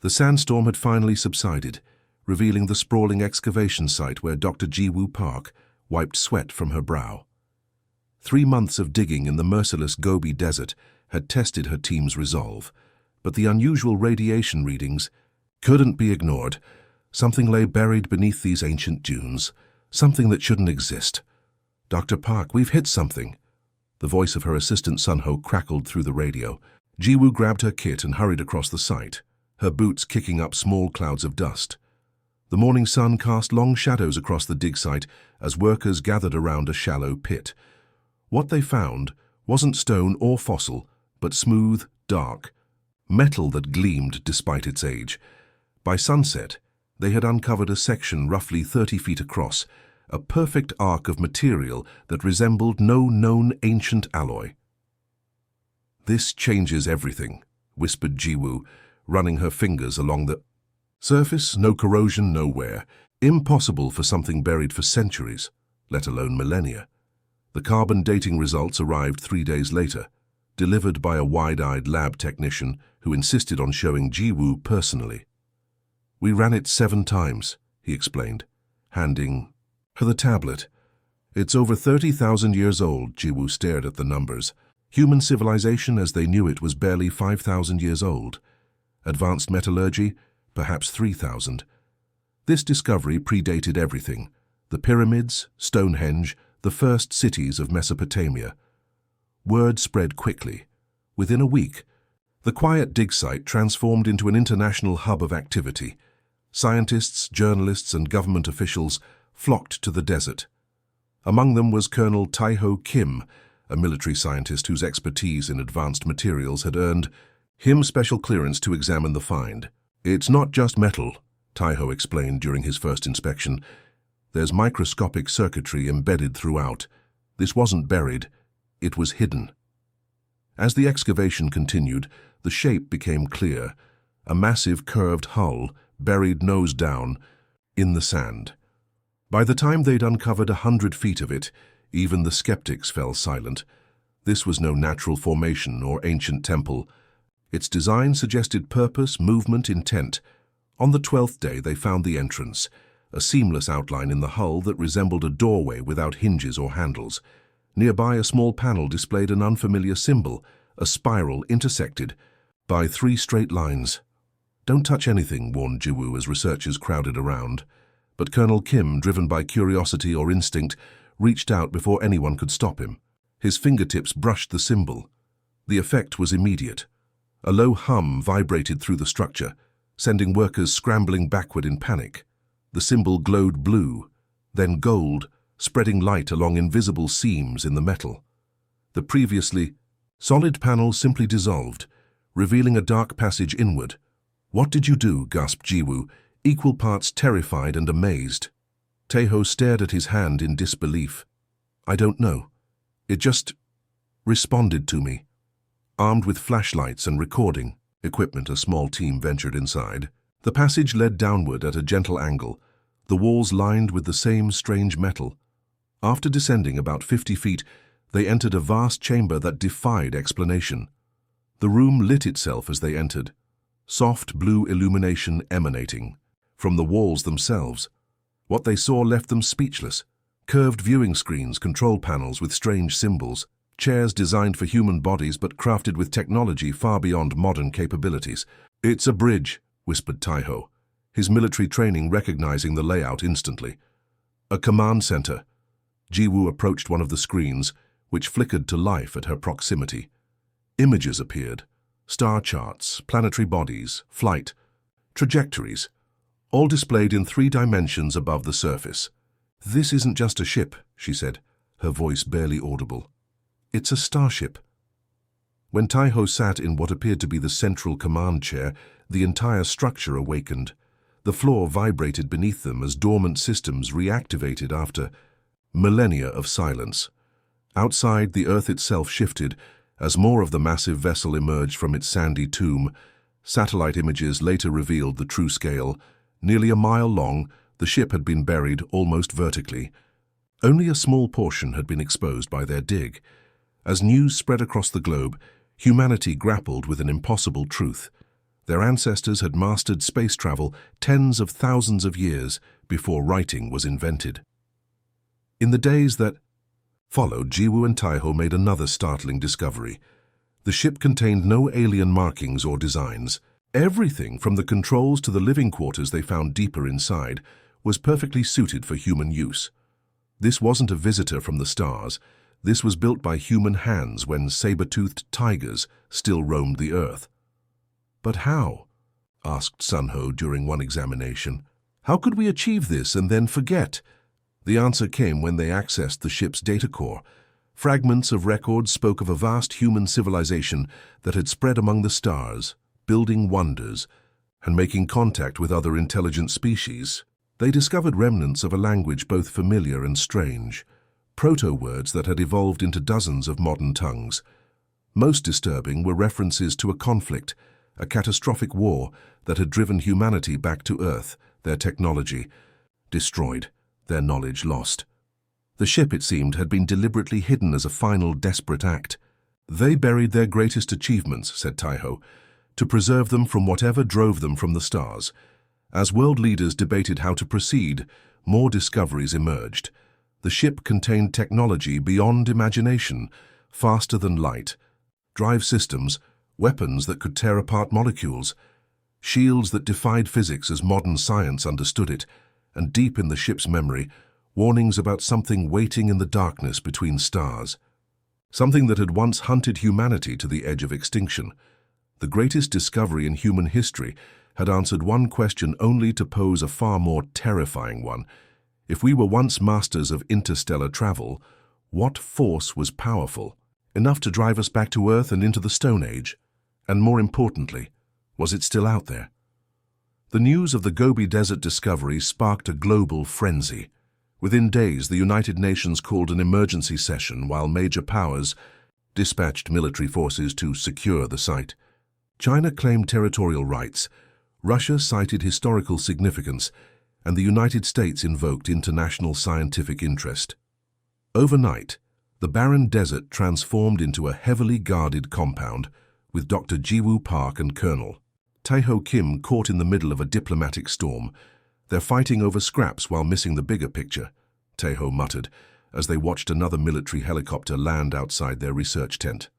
The sandstorm had finally subsided, revealing the sprawling excavation site where Dr. Jiwoo Park wiped sweat from her brow. 3 months of digging in the merciless Gobi Desert had tested her team's resolve, but the unusual radiation readings couldn't be ignored. Something lay buried beneath these ancient dunes, something that shouldn't exist. "Dr. Park, we've hit something." The voice of her assistant Sunho crackled through the radio. Jiwoo grabbed her kit and hurried across the site, her boots kicking up small clouds of dust. The morning sun cast long shadows across the dig site as workers gathered around a shallow pit. What they found wasn't stone or fossil, but smooth, dark, metal that gleamed despite its age. By sunset, they had uncovered a section roughly 30 feet across, a perfect arc of material that resembled no known ancient alloy. "This changes everything," whispered Jiwoo, running her fingers along the surface. No corrosion, no wear. Impossible for something buried for centuries, let alone millennia. The carbon dating results arrived 3 days later, delivered by a wide-eyed lab technician who insisted on showing Jiwoo personally. "We ran it 7 times, he explained, handing her the tablet. "It's over 30,000 years old." Jiwoo stared at the numbers. Human civilization as they knew it was barely 5,000 years old. Advanced metallurgy, perhaps 3,000. This discovery predated everything: the pyramids, Stonehenge, the first cities of Mesopotamia. Word spread quickly. Within a week, the quiet dig site transformed into an international hub of activity. Scientists, journalists, and government officials flocked to the desert. Among them was Colonel Tae-ho Kim, a military scientist whose expertise in advanced materials had earned him special clearance to examine the find. "It's not just metal," Tae-ho explained during his first inspection. "There's microscopic circuitry embedded throughout. This wasn't buried, it was hidden." As the excavation continued, the shape became clear: a massive curved hull, buried nose down in the sand. By the time they'd uncovered 100 feet of it, even the skeptics fell silent. This was no natural formation or ancient temple. Its design suggested purpose, movement, intent. On the 12th day they found the entrance, a seamless outline in the hull that resembled a doorway without hinges or handles. Nearby, a small panel displayed an unfamiliar symbol, a spiral intersected by 3 straight lines. "Don't touch anything," warned Jiwoo as researchers crowded around. But Colonel Kim, driven by curiosity or instinct, reached out before anyone could stop him. His fingertips brushed the symbol. The effect was immediate. A low hum vibrated through the structure, sending workers scrambling backward in panic. The symbol glowed blue, then gold, spreading light along invisible seams in the metal. The previously solid panel simply dissolved, revealing a dark passage inward. "What did you do?" gasped Jiwoo, equal parts terrified and amazed. Tae-ho stared at his hand in disbelief. "I don't know. It just responded to me." Armed with flashlights and recording equipment, a small team ventured inside. The passage led downward at a gentle angle, the walls lined with the same strange metal. After descending about 50 feet, they entered a vast chamber that defied explanation. The room lit itself as they entered, soft blue illumination emanating from the walls themselves. What they saw left them speechless. Curved viewing screens, control panels with strange symbols, chairs designed for human bodies but crafted with technology far beyond modern capabilities. "It's a bridge," whispered Tae-ho, his military training recognizing the layout instantly. "A command center." Jiwoo approached one of the screens, which flickered to life at her proximity. Images appeared: star charts, planetary bodies, flight, trajectories, all displayed in 3 dimensions above the surface. "This isn't just a ship," she said, her voice barely audible. "It's a starship." When Tae-ho sat in what appeared to be the central command chair, the entire structure awakened. The floor vibrated beneath them as dormant systems reactivated after millennia of silence. Outside, the Earth itself shifted as more of the massive vessel emerged from its sandy tomb. Satellite images later revealed the true scale. Nearly a mile long, the ship had been buried almost vertically. Only a small portion had been exposed by their dig. As news spread across the globe, humanity grappled with an impossible truth. Their ancestors had mastered space travel tens of thousands of years before writing was invented. In the days that followed, Jiwoo and Taiho made another startling discovery. The ship contained no alien markings or designs. Everything from the controls to the living quarters they found deeper inside was perfectly suited for human use. This wasn't a visitor from the stars. This was built by human hands when saber-toothed tigers still roamed the Earth. "But how?" asked Sunho during one examination. "How could we achieve this and then forget?" The answer came when they accessed the ship's data core. Fragments of records spoke of a vast human civilization that had spread among the stars, building wonders and making contact with other intelligent species. They discovered remnants of a language both familiar and strange, proto-words that had evolved into dozens of modern tongues. Most disturbing were references to a conflict, a catastrophic war that had driven humanity back to Earth, their technology destroyed, their knowledge lost. The ship, it seemed, had been deliberately hidden as a final desperate act. "They buried their greatest achievements," said Taiho, "to preserve them from whatever drove them from the stars." As world leaders debated how to proceed, more discoveries emerged. The ship contained technology beyond imagination, faster than light, drive systems, weapons that could tear apart molecules, shields that defied physics as modern science understood it, and deep in the ship's memory, warnings about something waiting in the darkness between stars. Something that had once hunted humanity to the edge of extinction. The greatest discovery in human history had answered one question only to pose a far more terrifying one. If we were once masters of interstellar travel, what force was powerful enough to drive us back to Earth and into the Stone Age? And more importantly, was it still out there? The news of the Gobi Desert discovery sparked a global frenzy. Within days, the United Nations called an emergency session while major powers dispatched military forces to secure the site. China claimed territorial rights, Russia cited historical significance, and the United States invoked international scientific interest. Overnight, the barren desert transformed into a heavily guarded compound, with Dr. Jiwoo Park and Colonel Taiho Kim caught in the middle of a diplomatic storm. "They're fighting over scraps while missing the bigger picture," Taiho muttered as they watched another military helicopter land outside their research tent.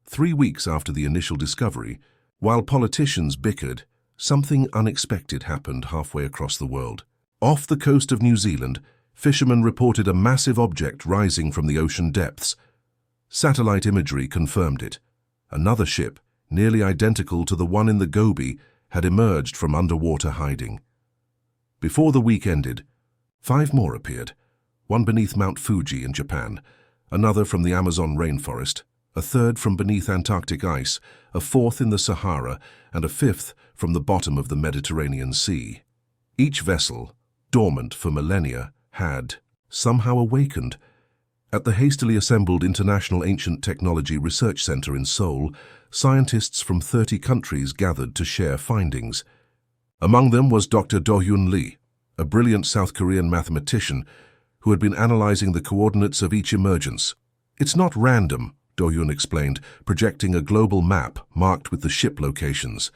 3 weeks after the initial discovery, while politicians bickered, something unexpected happened halfway across the world. Off the coast of New Zealand, fishermen reported a massive object rising from the ocean depths. Satellite imagery confirmed it. Another ship, nearly identical to the one in the Gobi, had emerged from underwater hiding. Before the week ended, 5 more appeared, one beneath Mount Fuji in Japan, another from the Amazon rainforest, a third from beneath Antarctic ice, a fourth in the Sahara, and a fifth from the bottom of the Mediterranean Sea. Each vessel, dormant for millennia, had somehow awakened. At the hastily assembled International Ancient Technology Research Center in Seoul, scientists from 30 countries gathered to share findings. Among them was Dr. Do-Hyun Lee, a brilliant South Korean mathematician who had been analyzing the coordinates of each emergence. "It's not random," Do-Hyun explained, projecting a global map marked with the ship locations.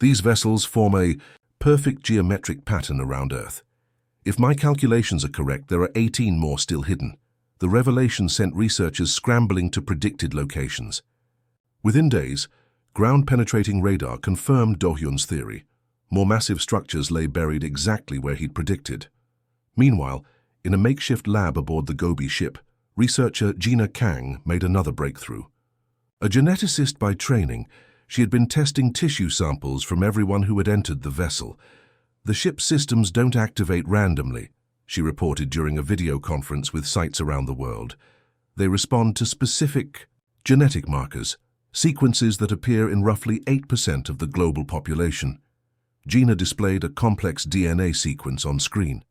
"These vessels form a perfect geometric pattern around Earth. If my calculations are correct, there are 18 more still hidden." The revelation sent researchers scrambling to predicted locations. Within days, ground-penetrating radar confirmed Do-Hyun's theory. More massive structures lay buried exactly where he'd predicted. Meanwhile, in a makeshift lab aboard the Gobi ship, researcher Gina Kang made another breakthrough. A geneticist by training, she had been testing tissue samples from everyone who had entered the vessel. "The ship's systems don't activate randomly," she reported during a video conference with sites around the world. "They respond to specific genetic markers, sequences that appear in roughly 8% of the global population." Gina displayed a complex DNA sequence on screen.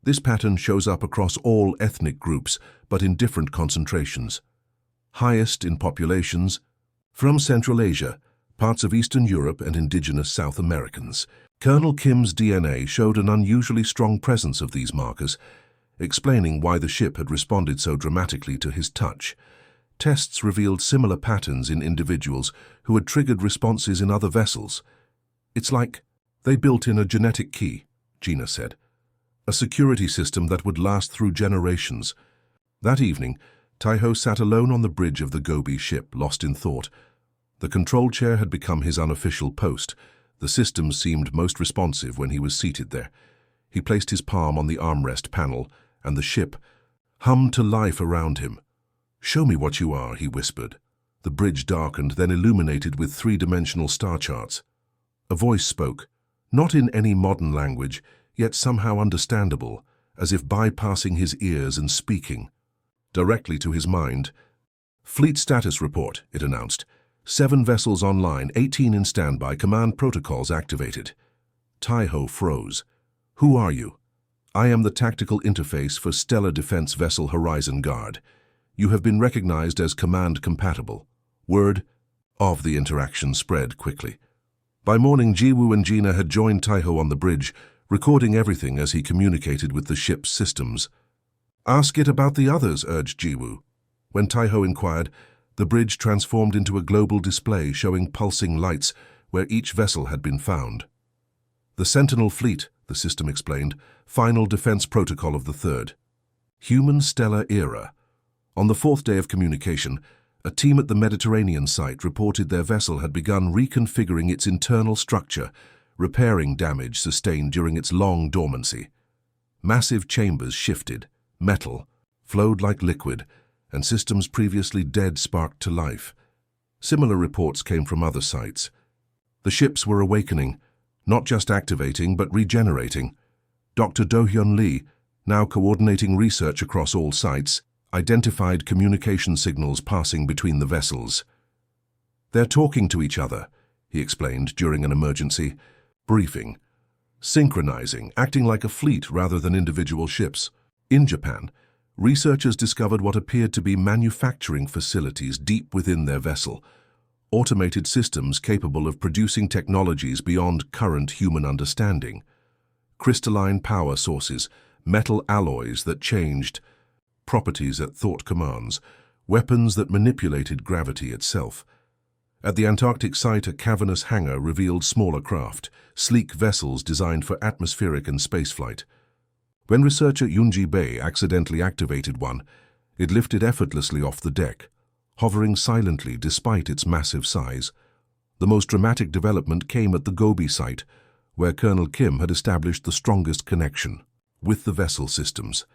This pattern shows up across all ethnic groups, but in different concentrations. Highest in populations from Central Asia, parts of Eastern Europe and indigenous South Americans. Colonel Kim's DNA showed an unusually strong presence of these markers, explaining why the ship had responded so dramatically to his touch. Tests revealed similar patterns in individuals who had triggered responses in other vessels. It's like they built in a genetic key, Gina said. A security system that would last through generations. That evening, Taiho sat alone on the bridge of the Gobi ship, lost in thought. The control chair had become his unofficial post. The system seemed most responsive when he was seated there. He placed his palm on the armrest panel, and the ship hummed to life around him. "Show me what you are," he whispered. The bridge darkened, then illuminated with three-dimensional star charts. A voice spoke, not in any modern language, yet somehow understandable, as if bypassing his ears and speaking directly to his mind. "Fleet status report," it announced. 7 vessels online, 18 in standby, command protocols activated. Taiho froze. "Who are you?" "I am the tactical interface for Stellar Defense Vessel Horizon Guard. You have been recognized as command compatible." Word of the interaction spread quickly. By morning, Jiwoo and Gina had joined Taiho on the bridge, recording everything as he communicated with the ship's systems. "Ask it about the others," urged Jiwoo. When Taiho inquired, the bridge transformed into a global display showing pulsing lights where each vessel had been found. "The Sentinel Fleet," the system explained, "final defense protocol of the 3rd. Human stellar era." On the 4th day of communication, a team at the Mediterranean site reported their vessel had begun reconfiguring its internal structure, repairing damage sustained during its long dormancy. Massive chambers shifted, metal flowed like liquid, and systems previously dead sparked to life. Similar reports came from other sites. The ships were awakening, not just activating but regenerating. Dr. Do-hyun Lee, now coordinating research across all sites, identified communication signals passing between the vessels. "They're talking to each other," he explained during an emergency briefing. "Synchronizing, acting like a fleet rather than individual ships." In Japan, researchers discovered what appeared to be manufacturing facilities deep within their vessel, automated systems capable of producing technologies beyond current human understanding. Crystalline power sources, metal alloys that changed properties at thought commands, weapons that manipulated gravity itself. At the Antarctic site, a cavernous hangar revealed smaller craft, sleek vessels designed for atmospheric and spaceflight. When researcher Yoonji Bae accidentally activated one, it lifted effortlessly off the deck, hovering silently despite its massive size. The most dramatic development came at the Gobi site, where Colonel Kim had established the strongest connection with the vessel systems.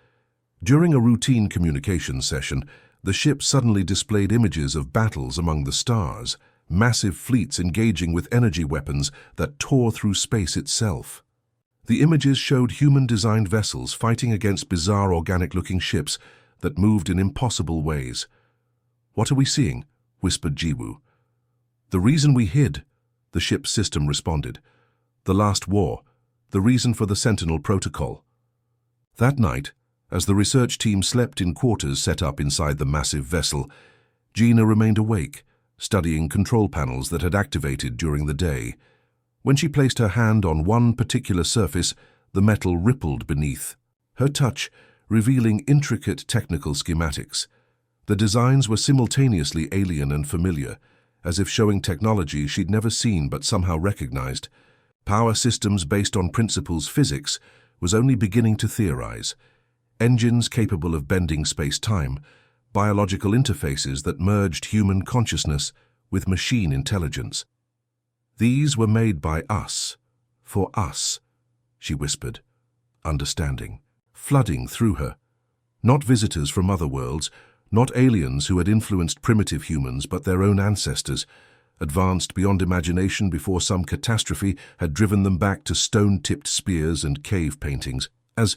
During a routine communications session, the ship suddenly displayed images of battles among the stars, massive fleets engaging with energy weapons that tore through space itself. The images showed human-designed vessels fighting against bizarre organic-looking ships that moved in impossible ways. "What are we seeing?" whispered Jiwoo. "The reason we hid," the ship's system responded. "The last war, the reason for the Sentinel Protocol." That night, as the research team slept in quarters set up inside the massive vessel, Gina remained awake, studying control panels that had activated during the day. When she placed her hand on one particular surface, the metal rippled beneath her touch, revealing intricate technical schematics. The designs were simultaneously alien and familiar, as if showing technology she'd never seen but somehow recognized. Power systems based on principles physics was only beginning to theorize. Engines capable of bending space-time, biological interfaces that merged human consciousness with machine intelligence. "These were made by us, for us," she whispered, understanding, flooding through her. Not visitors from other worlds, not aliens who had influenced primitive humans, but their own ancestors, advanced beyond imagination before some catastrophe had driven them back to stone-tipped spears and cave paintings. As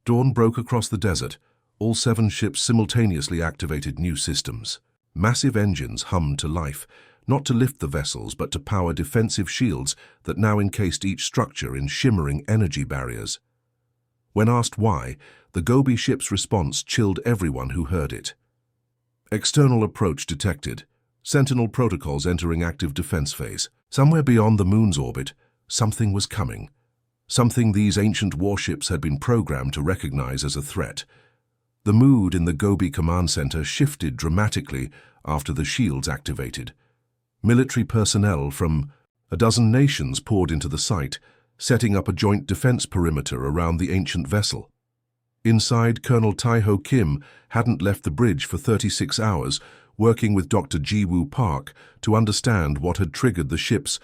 dawn broke across the desert, all 7 ships simultaneously activated new systems. Massive engines hummed to life, not to lift the vessels but to power defensive shields that now encased each structure in shimmering energy barriers. When asked why, the Gobi ship's response chilled everyone who heard it. "External approach detected. Sentinel protocols entering active defense phase. Somewhere beyond the moon's orbit, something was coming. Something these ancient warships had been programmed to recognize as a threat." The mood in the Gobi command center shifted dramatically after the shields activated. Military personnel from A dozen nations poured into the site, setting up a joint defense perimeter around the ancient vessel. Inside, Colonel Tai-Ho Kim hadn't left the bridge for 36 hours, working with Dr. Ji-Woo Park to understand what had triggered the ship's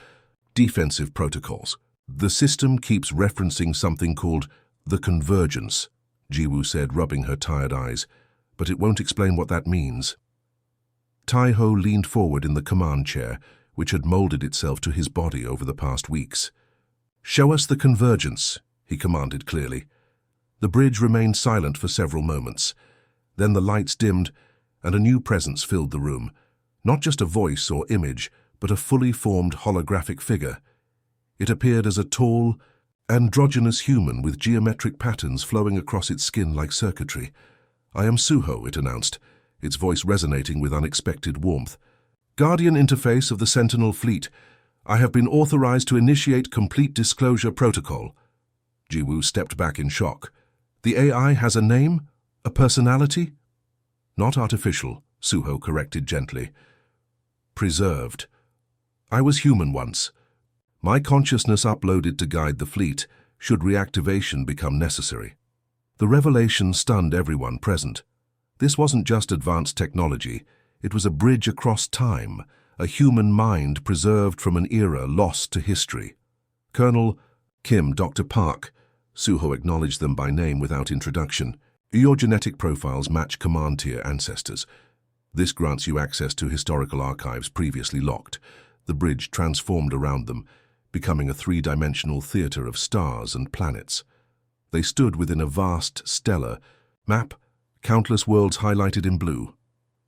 defensive protocols. "The system keeps referencing something called the convergence," Ji-Woo said, rubbing her tired eyes, "but it won't explain what that means." Tai-Ho leaned forward in the command chair, which had molded itself to his body over the past weeks. "Show us the convergence," he commanded clearly. The bridge remained silent for several moments. Then the lights dimmed, and a new presence filled the room. Not just a voice or image, but a fully formed holographic figure. It appeared as a tall, androgynous human with geometric patterns flowing across its skin like circuitry. "I am Suho," it announced, its voice resonating with unexpected warmth. "Guardian interface of the Sentinel fleet. I have been authorized to initiate complete disclosure protocol." Ji-Woo stepped back in shock. "The AI has a name? A personality?" "Not artificial," Suho corrected gently. "Preserved. I was human once. My consciousness uploaded to guide the fleet, should reactivation become necessary." The revelation stunned everyone present. This wasn't just advanced technology, it was a bridge across time, a human mind preserved from an era lost to history. "Colonel Kim, Dr. Park," Suho acknowledged them by name without introduction. "Your genetic profiles match command-tier ancestors. This grants you access to historical archives previously locked." The bridge transformed around them, becoming a three-dimensional theater of stars and planets. They stood within a vast stellar map, countless worlds highlighted in blue.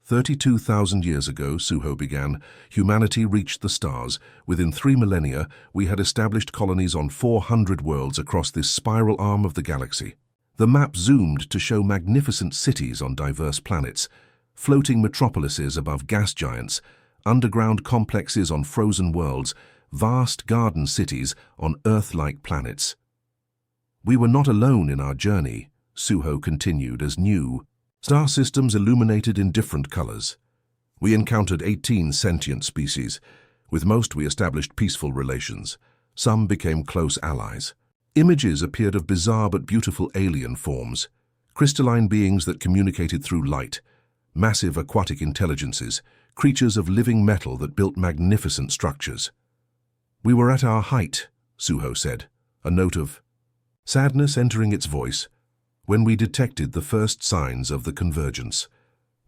32,000 years ago, Suho began, humanity reached the stars. Within 3 millennia, we had established colonies on 400 worlds across this spiral arm of the galaxy. The map zoomed to show magnificent cities on diverse planets, floating metropolises above gas giants, underground complexes on frozen worlds, vast garden cities on Earth-like planets. "We were not alone in our journey," Suho continued as new star systems illuminated in different colors. "We encountered 18 sentient species. With most we established peaceful relations. Some became close allies. Images appeared of bizarre but beautiful alien forms, crystalline beings that communicated through light, massive aquatic intelligences, creatures of living metal that built magnificent structures. We were at our height," Suho said, a note of sadness entering its voice, "when we detected the first signs of the convergence."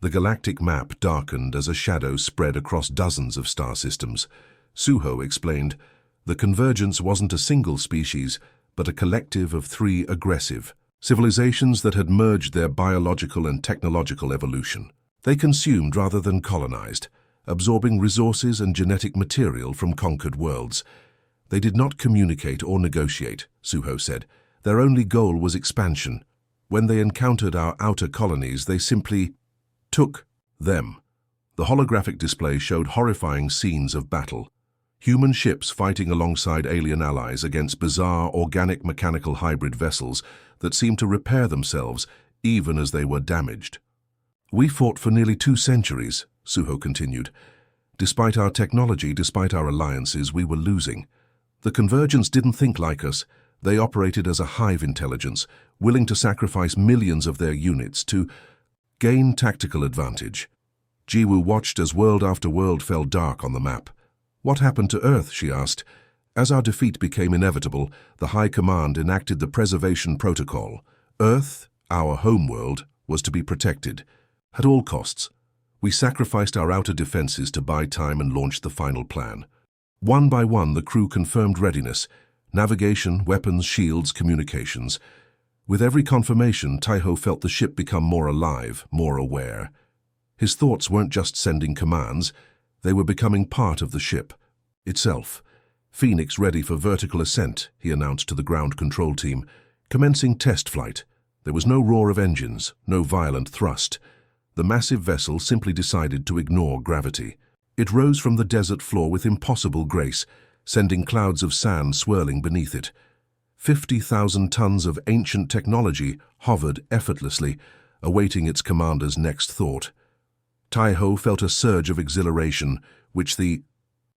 The galactic map darkened as a shadow spread across dozens of star systems. Suho explained, "The convergence wasn't a single species, but a collective of 3 aggressive civilizations that had merged their biological and technological evolution. They consumed rather than colonized, absorbing resources and genetic material from conquered worlds. They did not communicate or negotiate," Suho said. "Their only goal was expansion. When they encountered our outer colonies, they simply took them." The holographic display showed horrifying scenes of battle. Human ships fighting alongside alien allies against bizarre organic-mechanical hybrid vessels that seemed to repair themselves even as they were damaged. "We fought for nearly 2 centuries, Suho continued. "Despite our technology, despite our alliances, we were losing. The Convergence didn't think like us. They operated as a hive intelligence, willing to sacrifice millions of their units to gain tactical advantage." Ji-Woo watched as world after world fell dark on the map. "What happened to Earth?" she asked. As our defeat became inevitable, the High Command enacted the Preservation Protocol. Earth, our homeworld, was to be protected. At all costs. We sacrificed our outer defenses to buy time and launched the final plan. One by one, the crew confirmed readiness. Navigation, weapons, shields, communications. With every confirmation, Tai-Ho felt the ship become more alive, more aware. His thoughts weren't just sending commands, they were becoming part of the ship itself. "Phoenix ready for vertical ascent," he announced to the ground control team. "Commencing test flight." There was no roar of engines, no violent thrust. The massive vessel simply decided to ignore gravity. It rose from the desert floor with impossible grace, sending clouds of sand swirling beneath it. 50,000 tons of ancient technology hovered effortlessly, awaiting its commander's next thought. Tai-Ho felt a surge of exhilaration, which the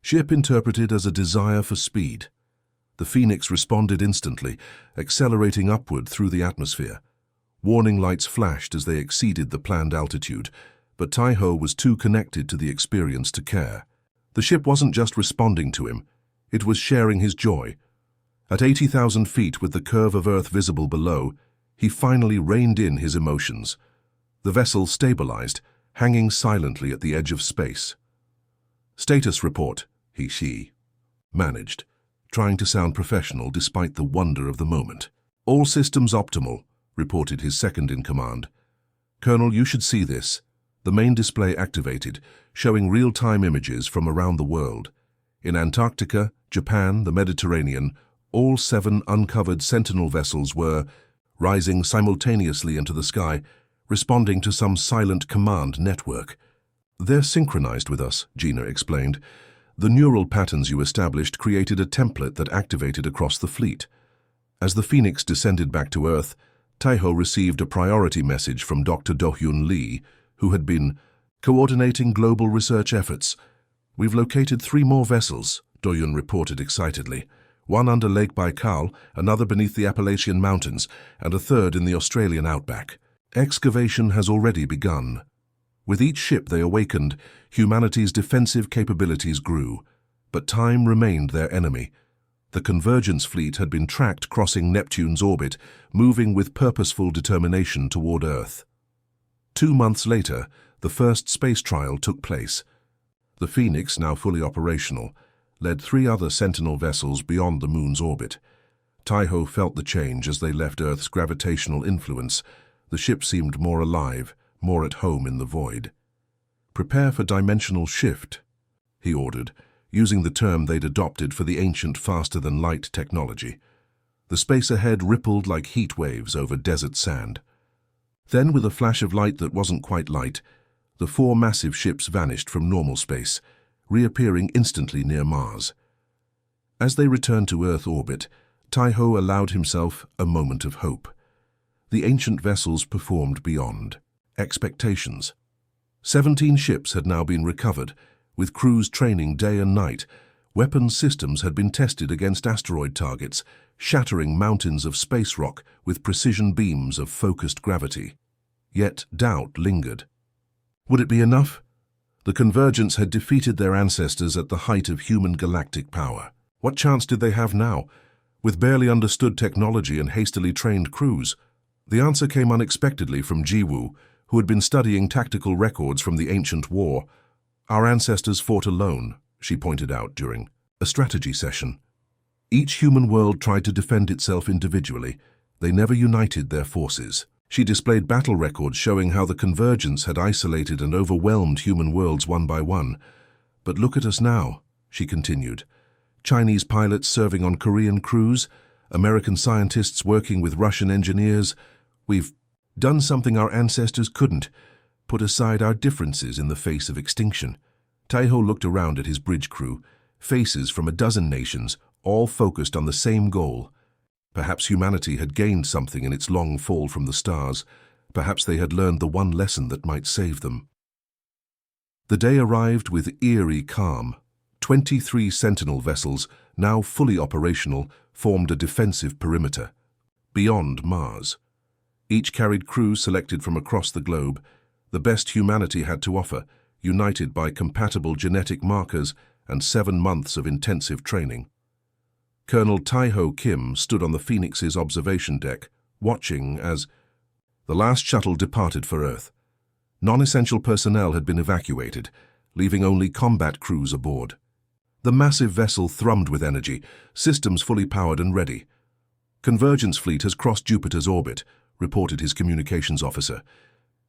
Ship interpreted as a desire for speed. The Phoenix responded instantly, accelerating upward through the atmosphere. Warning lights flashed as they exceeded the planned altitude, but Tai-Ho was too connected to the experience to care. The ship wasn't just responding to him, it was sharing his joy. At 80,000 feet with the curve of Earth visible below, he finally reined in his emotions. The vessel stabilized, hanging silently at the edge of space. "Status report," she managed, trying to sound professional despite the wonder of the moment. "All systems optimal," reported his second-in-command. "Colonel, you should see this." The main display activated, showing real-time images from around the world. In Antarctica, Japan, the Mediterranean, all 7 uncovered Sentinel vessels were rising simultaneously into the sky, responding to some silent command network. "They're synchronized with us," Gina explained. "The neural patterns you established created a template that activated across the fleet." As the Phoenix descended back to Earth, Tai-Ho received a priority message from Dr. Do-Hyun Lee, who had been coordinating global research efforts. "We've located 3 more vessels," Do-Hyun reported excitedly. "One under Lake Baikal, another beneath the Appalachian Mountains, and a third in the Australian outback. Excavation has already begun." With each ship they awakened, humanity's defensive capabilities grew, but time remained their enemy. The Convergence fleet had been tracked crossing Neptune's orbit, moving with purposeful determination toward Earth. 2 months later, the first space trial took place. The Phoenix, now fully operational, led 3 other Sentinel vessels beyond the Moon's orbit. Tai-Ho felt the change as they left Earth's gravitational influence. The ship seemed more alive, more at home in the void. "Prepare for dimensional shift," he ordered, using the term they'd adopted for the ancient faster-than-light technology. The space ahead rippled like heat waves over desert sand. Then, with a flash of light that wasn't quite light, the 4 massive ships vanished from normal space, reappearing instantly near Mars. As they returned to Earth orbit, Tai-Ho allowed himself a moment of hope. The ancient vessels performed beyond expectations. 17 ships had now been recovered, with crews training day and night. Weapons systems had been tested against asteroid targets, shattering mountains of space rock with precision beams of focused gravity. Yet doubt lingered. Would it be enough? The Convergence had defeated their ancestors at the height of human galactic power. What chance did they have now, with barely understood technology and hastily trained crews? The answer came unexpectedly from Jiwoo, who had been studying tactical records from the ancient war. "Our ancestors fought alone," she pointed out during a strategy session. "Each human world tried to defend itself individually. They never united their forces." She displayed battle records showing how the Convergence had isolated and overwhelmed human worlds one by one. "But look at us now," she continued. "Chinese pilots serving on Korean crews, American scientists working with Russian engineers. We've done something our ancestors couldn't, put aside our differences in the face of extinction." Tai-Ho looked around at his bridge crew, faces from a dozen nations, all focused on the same goal. Perhaps humanity had gained something in its long fall from the stars. Perhaps they had learned the one lesson that might save them. The day arrived with eerie calm. 23 Sentinel vessels, now fully operational, formed a defensive perimeter beyond Mars. Each carried crews selected from across the globe, the best humanity had to offer, united by compatible genetic markers and 7 months of intensive training. Colonel Tai-Ho Kim stood on the Phoenix's observation deck, watching as the last shuttle departed for Earth. Non-essential personnel had been evacuated, leaving only combat crews aboard. The massive vessel thrummed with energy, systems fully powered and ready. "Convergence fleet has crossed Jupiter's orbit," reported his communications officer.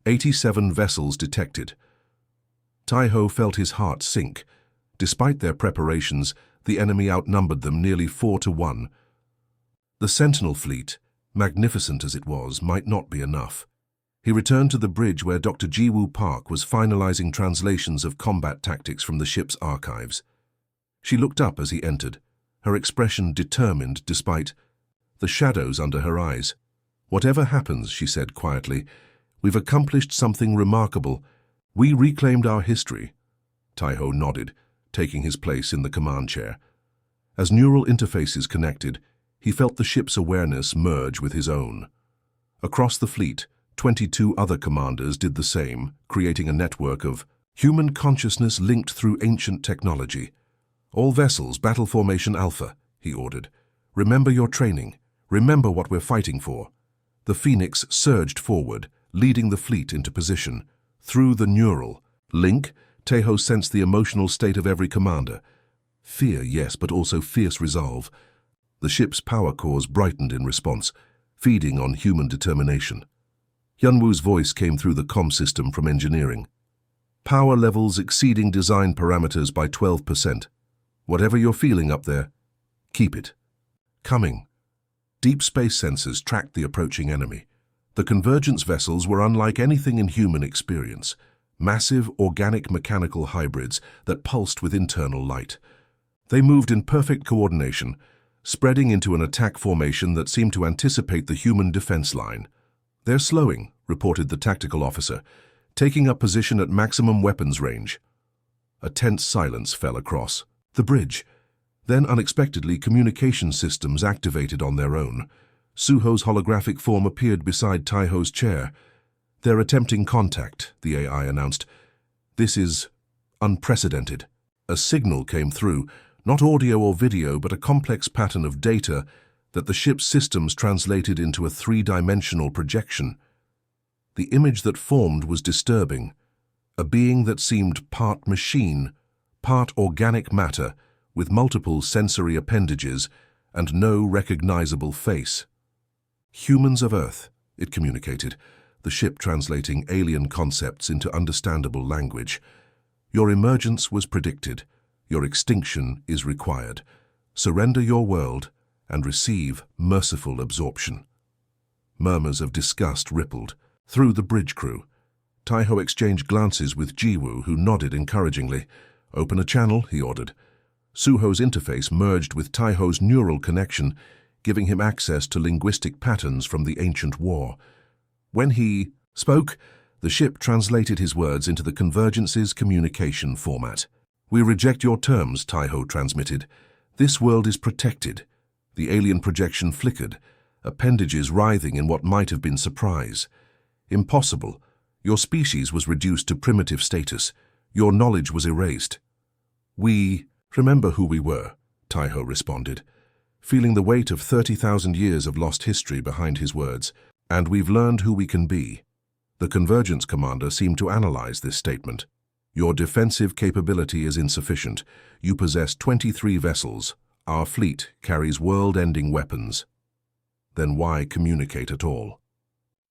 87 vessels detected. Tai-Ho felt his heart sink. Despite their preparations, the enemy outnumbered them nearly 4-1. The Sentinel fleet, magnificent as it was, might not be enough. He returned to the bridge where Dr. Jiwoo Park was finalizing translations of combat tactics from the ship's archives. She looked up as he entered, her expression determined despite the shadows under her eyes. "Whatever happens," she said quietly, "we've accomplished something remarkable. We reclaimed our history." Tai-Ho nodded, taking his place in the command chair. As neural interfaces connected, he felt the ship's awareness merge with his own. Across the fleet, 22 other commanders did the same, creating a network of human consciousness linked through ancient technology. "All vessels, battle formation Alpha," he ordered. "Remember your training. Remember what we're fighting for." The Phoenix surged forward, leading the fleet into position. Through the neural link, Tejo sensed the emotional state of every commander. Fear, yes, but also fierce resolve. The ship's power cores brightened in response, feeding on human determination. Yunwu's voice came through the comm system from engineering. "Power levels exceeding design parameters by 12%. Whatever you're feeling up there, keep it coming." Deep space sensors tracked the approaching enemy. The convergence vessels were unlike anything in human experience. Massive organic mechanical hybrids that pulsed with internal light. They moved in perfect coordination, spreading into an attack formation that seemed to anticipate the human defense line. "They're slowing," reported the tactical officer, taking up position at maximum weapons range. A tense silence fell across the bridge. Then, unexpectedly, communication systems activated on their own. Suho's holographic form appeared beside Taiho's chair. "They're attempting contact," the AI announced. "This is unprecedented." A signal came through, not audio or video, but a complex pattern of data that the ship's systems translated into a three-dimensional projection. The image that formed was disturbing. A being that seemed part machine, part organic matter, with multiple sensory appendages and no recognizable face. "Humans of Earth," it communicated, the ship translating alien concepts into understandable language. "Your emergence was predicted. Your extinction is required. Surrender your world and receive merciful absorption." Murmurs of disgust rippled through the bridge crew. Taiho exchanged glances with Jiwoo, who nodded encouragingly. "Open a channel," he ordered. Suho's interface merged with Taiho's neural connection, giving him access to linguistic patterns from the ancient war. When he spoke, the ship translated his words into the Convergence's communication format. "We reject your terms," Taiho transmitted. "This world is protected." The alien projection flickered, appendages writhing in what might have been surprise. "Impossible. Your species was reduced to primitive status. Your knowledge was erased." "We remember who we were," Taiho responded, feeling the weight of 30,000 years of lost history behind his words. "And we've learned who we can be." The Convergence commander seemed to analyze this statement. "Your defensive capability is insufficient. You possess 23 vessels. Our fleet carries world-ending weapons. Then why communicate at all?"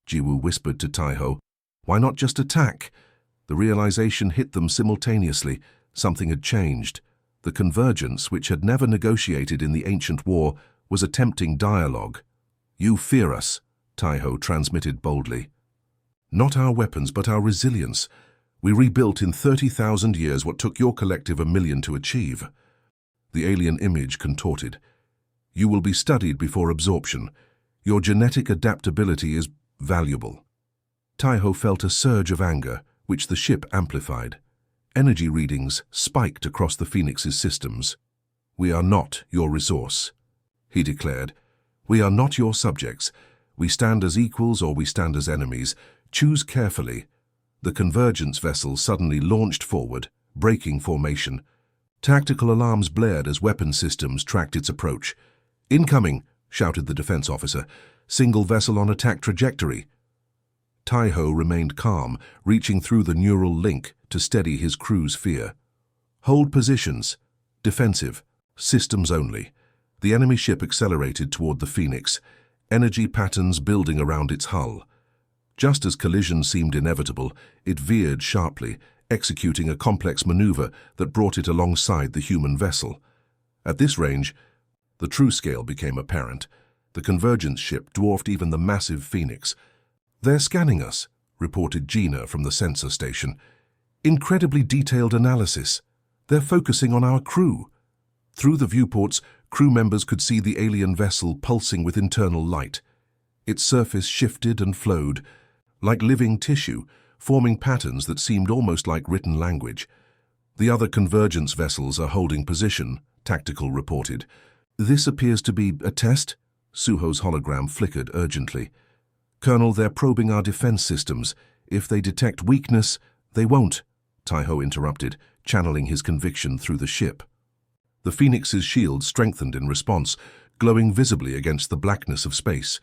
Jiwoo whispered to Taiho, "Why not just attack?" The realization hit them simultaneously. Something had changed. The Convergence, which had never negotiated in the ancient war, was attempting dialogue. "You fear us," Taiho transmitted boldly. "Not our weapons, but our resilience. We rebuilt in 30,000 years what took your collective 1,000,000 to achieve." The alien image contorted. "You will be studied before absorption. Your genetic adaptability is valuable." Taiho felt a surge of anger, which the ship amplified. Energy readings spiked across the Phoenix's systems. "We are not your resource," he declared. "We are not your subjects. We stand as equals or we stand as enemies. Choose carefully." The Convergence vessel suddenly launched forward, breaking formation. Tactical alarms blared as weapon systems tracked its approach. "Incoming!" shouted the defense officer. "Single vessel on attack trajectory." Taiho remained calm, reaching through the neural link to steady his crew's fear. "Hold positions. Defensive. Systems only." The enemy ship accelerated toward the Phoenix, energy patterns building around its hull. Just as collision seemed inevitable, it veered sharply, executing a complex maneuver that brought it alongside the human vessel. At this range, the true scale became apparent. The Convergence ship dwarfed even the massive Phoenix. "They're scanning us," reported Gina from the sensor station. "Incredibly detailed analysis. They're focusing on our crew." Through the viewports, crew members could see the alien vessel pulsing with internal light. Its surface shifted and flowed, like living tissue, forming patterns that seemed almost like written language. The other convergence vessels are holding position, Tactical reported. This appears to be a test? Suho's hologram flickered urgently. Colonel, they're probing our defense systems. If they detect weakness, they won't, Taiho interrupted, channeling his conviction through the ship. The Phoenix's shield strengthened in response, glowing visibly against the blackness of space.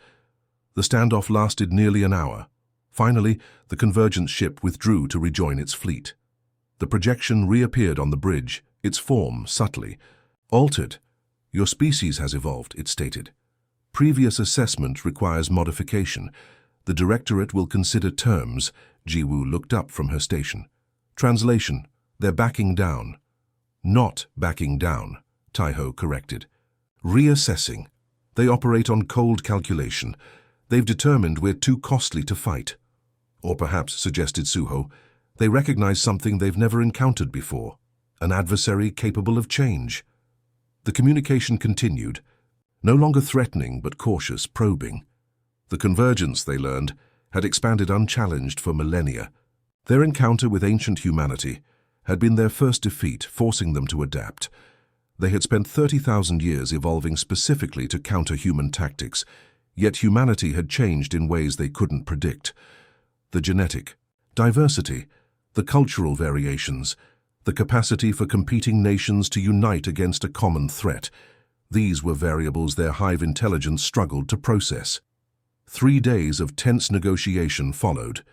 The standoff lasted nearly an hour. Finally, the convergence ship withdrew to rejoin its fleet. The projection reappeared on the bridge, its form subtly altered. Your species has evolved, it stated. Previous assessment requires modification. The Directorate will consider terms. Jiwoo looked up from her station. Translation: they're backing down. Not backing down, Taiho corrected. Reassessing. They operate on cold calculation. They've determined we're too costly to fight. Or perhaps, suggested Suho, they recognize something they've never encountered before, an adversary capable of change. The communication continued, no longer threatening but cautious, probing. The convergence, they learned, had expanded unchallenged for millennia. Their encounter with ancient humanity had been their first defeat, forcing them to adapt. They had spent 30,000 years evolving specifically to counter human tactics, yet humanity had changed in ways they couldn't predict. The genetic diversity, the cultural variations, the capacity for competing nations to unite against a common threat. These were variables their hive intelligence struggled to process. 3 days of tense negotiation followed.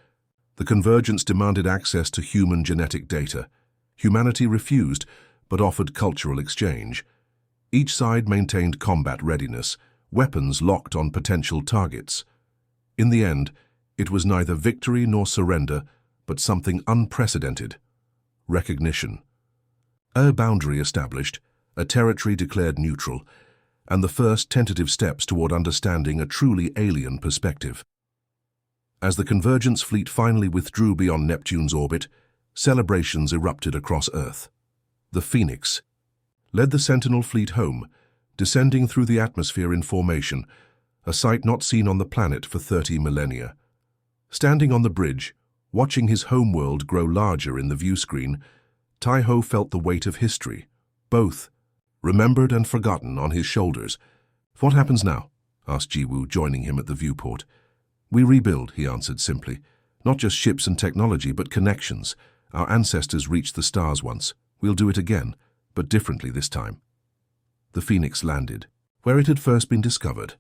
The convergence demanded access to human genetic data. Humanity refused, but offered cultural exchange. Each side maintained combat readiness, weapons locked on potential targets. In the end, it was neither victory nor surrender, but something unprecedented: recognition. A boundary established, a territory declared neutral, and the first tentative steps toward understanding a truly alien perspective. As the convergence fleet finally withdrew beyond Neptune's orbit, celebrations erupted across Earth. The Phoenix led the Sentinel fleet home, descending through the atmosphere in formation, a sight not seen on the planet for 30 millennia. Standing on the bridge, watching his homeworld grow larger in the viewscreen, Taiho felt the weight of history, both remembered and forgotten, on his shoulders. What happens now? Asked Jiwoo, joining him at the viewport. We rebuild, he answered simply. Not just ships and technology, but connections. Our ancestors reached the stars once. We'll do it again, but differently this time. The Phoenix landed, where it had first been discovered,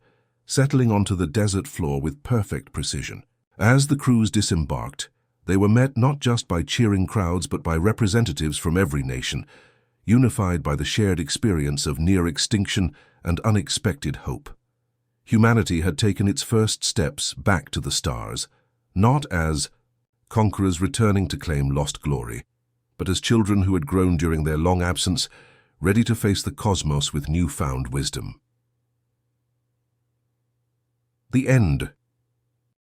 settling onto the desert floor with perfect precision. As the crews disembarked, they were met not just by cheering crowds but by representatives from every nation, unified by the shared experience of near extinction and unexpected hope. Humanity had taken its first steps back to the stars, not as conquerors returning to claim lost glory, but as children who had grown during their long absence, ready to face the cosmos with newfound wisdom. The end.